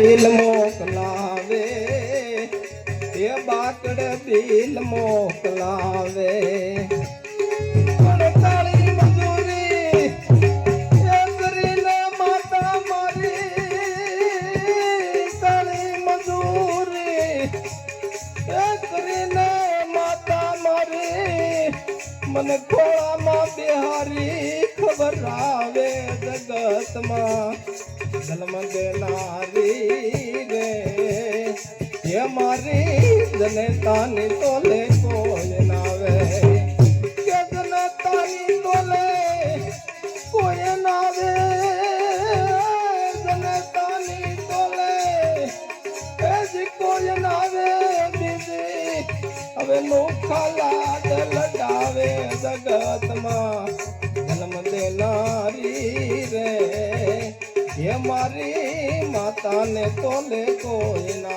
bill मोकलावे ये बाकड़ bill मोकलावे काली मजूरी ये करीने माता मारी काली मजूरी ये करीने माता मारी मन घोड़ा मां बिहारी खबर आवे जगत मां जन्म देनारी रे ये मारी जनतानी तोले कोई नावे के जनतानी तोले कोई नावे जनतानी तोले ऐसी कोई नावे दीदी હવે નોખા લાડ લડાવે જગત માં જન્મ દેનારી રે ये मारी माता ने तोले कोई ना